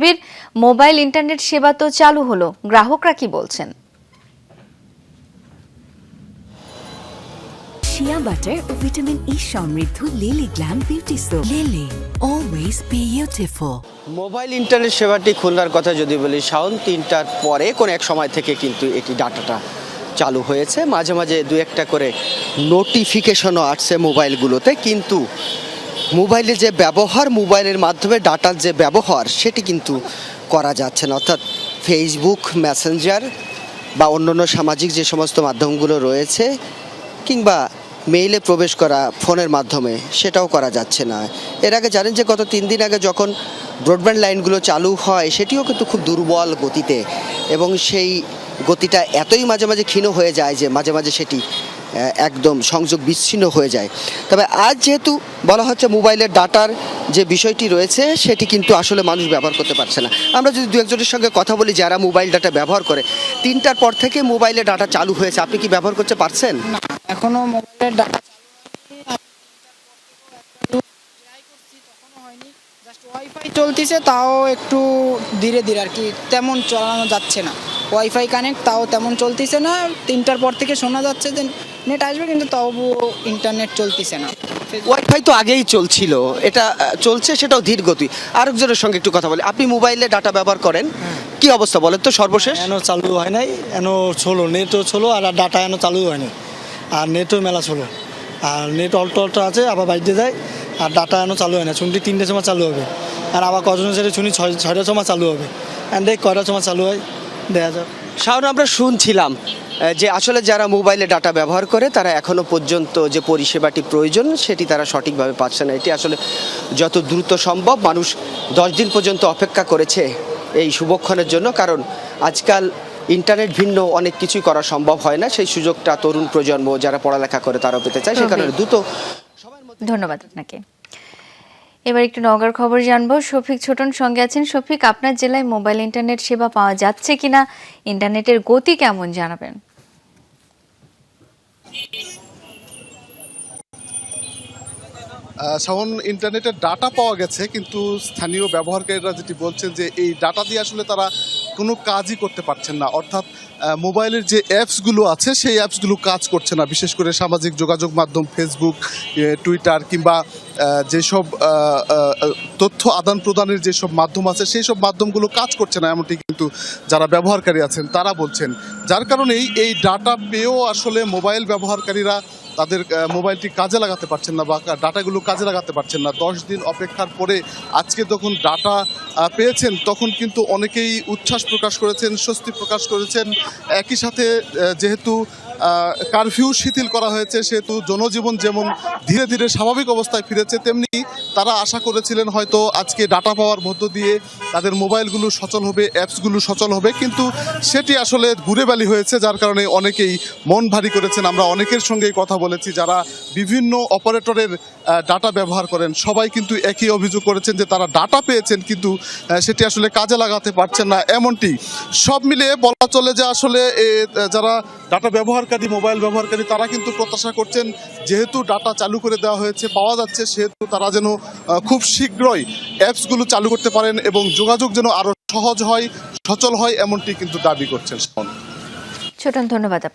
Sabir, mobile internet সেবা তো চালু হলো, গ্রাহকরা কি বলছেন? শিয়া বাটার ও ভিটামিন ই সমৃদ্ধ Lily glam beauty soap. Lily, always beautiful. Mobile internet সেবাটি খোলার কথা যদি বলি, শাওন ৩টার পরে কোন এক সময় থেকে কিন্তু এটি ডাটাটা চালু হয়েছে। মাঝে মাঝে দু একটা করে নোটিফিকেশনও আসছে মোবাইলগুলোতে, কিন্তু মোবাইলে যে ব্যবহার, মোবাইলের মাধ্যমে ডাটার যে ব্যবহার, সেটি কিন্তু করা যাচ্ছে না। অর্থাৎ ফেসবুক, মেসেঞ্জার বা অন্যান্য সামাজিক যে সমস্ত মাধ্যমগুলো রয়েছে, কিংবা মেইলে প্রবেশ করা ফোনের মাধ্যমে, সেটাও করা যাচ্ছে না। এর আগে জানেন যে গত 3 দিন আগে যখন ব্রডব্যান্ড লাইনগুলো চালু হয়, সেটিও কিন্তু খুব দুর্বল গতিতে, এবং সেই গতিটা এতই মাঝে মাঝে ক্ষীণ হয়ে যায় যে মাঝে মাঝে সেটি একদম সংযোগ বিচ্ছিন্ন হয়ে যায়। তবে আজ যেহেতু বলা হচ্ছে মোবাইলের ডাটার যে বিষয়টি রয়েছে, সেটি কিন্তু আসলে মানুষ ব্যবহার করতে পারছে না। আমরা যদি দু একজনের সঙ্গে কথা বলি যারা মোবাইল ডাটা ব্যবহার করে, 3টার পর থেকে মোবাইলে ডাটা চালু হয়েছে, আপনি কি ব্যবহার করতে পারছেন? না, এখনো মোবাইলের ডাটা জাস্ট ওয়াইফাই চলতেছে, তাও একটু ধীরে ধীরে আর কি, তেমন চালানো যাচ্ছে না। ওয়াইফাই কানেক্ট, তাও তেমন চলতেছে না। 3টার পর থেকে শোনা যাচ্ছে যে নেট আসবে, কিন্তু তাও ইন্টারনেট চলতেছে না। ওয়াইফাই তো আগেই চলছিল, এটা চলছে, সেটাও ধীর গতি। আরেকজনের সঙ্গে একটু কথা বলি, আপনি মোবাইলে ডাটা ব্যবহার করেন, কি অবস্থা বলেন তো সর্বশেষ? এনো চালু হয় নাই, এনো ছোলো নেটও ছোলো, আর ডাটা এনো চালু হয় নাই, আর নেটও মেলা ছোলো, আর নেট অল্প অল্প আছে, আবার বাইরে যায়, আর ডাটা এনো চালু হয় না। শুনছি 3টের সময় চালু হবে, আর আবার কজনের সাথে শুনি 6টার সময় চালু হবে, আর দেখ কয়টার সময় চালু হয়, দেখা যাক। শাওন, আমরা শুনছিলাম যে আসলে যারা মোবাইলে ডাটা ব্যবহার করে তারা এখনো পর্যন্ত যে পরিষেবাটি প্রয়োজন সেটি তারা সঠিকভাবে পাচ্ছে না। এটি আসলে যত দ্রুত সম্ভব, মানুষ 10 দিন পর্যন্ত অপেক্ষা করেছে এই শুভক্ষণের জন্য, কারণ আজকাল ইন্টারনেট ভিন্ন অনেক কিছুই করা সম্ভব হয় না। সেই সুযোগটা তরুণ প্রজন্ম যারা পড়ালেখা করে তারাও পেতে চায়, সে কারণে দ্রুত। ধন্যবাদ আপনাকে। এবার একটু নওগাঁর খবর জানবো। শফিক ছোটন সঙ্গে আছেন। শফিক, আপনার জেলায় মোবাইল ইন্টারনেট সেবা পাওয়া যাচ্ছে কিনা, ইন্টারনেটের গতি কেমন জানাবেন? শাওন, ইন্টারনেটের ডাটা পাওয়া গেছে, কিন্তু স্থানীয় ব্যবহারকারীরা যেটি বলছেন যে এই ডাটা দিয়ে আসলে তারা কোনো কাজই করতে পারছেন না। অর্থাৎ মোবাইলের যে অ্যাপসগুলো আছে সেই অ্যাপসগুলো কাজ করছে না। বিশেষ করে সামাজিক যোগাযোগ মাধ্যম ফেসবুক, টুইটার, কিংবা যেসব তথ্য আদান প্রদানের যেসব মাধ্যম আছে সেই সব মাধ্যমগুলো কাজ করছে না, এমনটি কিন্তু যারা ব্যবহারকারী আছেন তারা বলছেন। যার কারণেই এই ডাটা পেয়েও আসলে মোবাইল ব্যবহারকারীরা তাদের মোবাইলটি কাজে লাগাতে পারছেন না, বা ডাটাগুলো কাজে লাগাতে পারছেন না। 10 দিন অপেক্ষার পরে আজকে যখন ডাটা পেয়েছেন, তখন কিন্তু অনেকেই উচ্ছ্বাস প্রকাশ করেছেন, স্বস্তি প্রকাশ করেছেন। একই সাথে যেহেতু কারফিউ শিথিল করা হয়েছে, সেহেতু জনজীবন যেমন ধীরে ধীরে স্বাভাবিক অবস্থায় ফিরেছে, তেমনি তারা আশা করেছিলেন হয়তো আজকে ডাটা পাওয়ার মধ্য দিয়ে তাদের মোবাইলগুলো সচল হবে, অ্যাপসগুলো সচল হবে, কিন্তু সেটি আসলে ঘুরে বালি হয়েছে। যার কারণে অনেকেই মন ভারী করেছেন। আমরা অনেকের সঙ্গেই কথা বলেছি যারা বিভিন্ন অপারেটরের ডাটা ব্যবহার করেন, সবাই কিন্তু একই অভিযোগ করেছেন যে তারা ডাটা পেয়েছেন, কিন্তু সেটি আসলে কাজে লাগাতে পারছেন না। এমনটি সব মিলিয়ে বলা চলে যে আসলে যারা ডাটা ব্যবহারকারী, মোবাইল ব্যবহারকারী, তারা কিন্তু প্রত্যাশা করছেন যেহেতু ডাটা চালু করে দেওয়া হয়েছে, পাওয়া যাচ্ছে, সেহেতু তারা যেন খুব শীঘ্রই অ্যাপসগুলো চালু করতে পারেন এবং যোগাযোগ যেন আরও সহজ হয়, সচল হয়, এমনটি কিন্তু দাবি করছেন। ছোটন, ধন্যবাদ।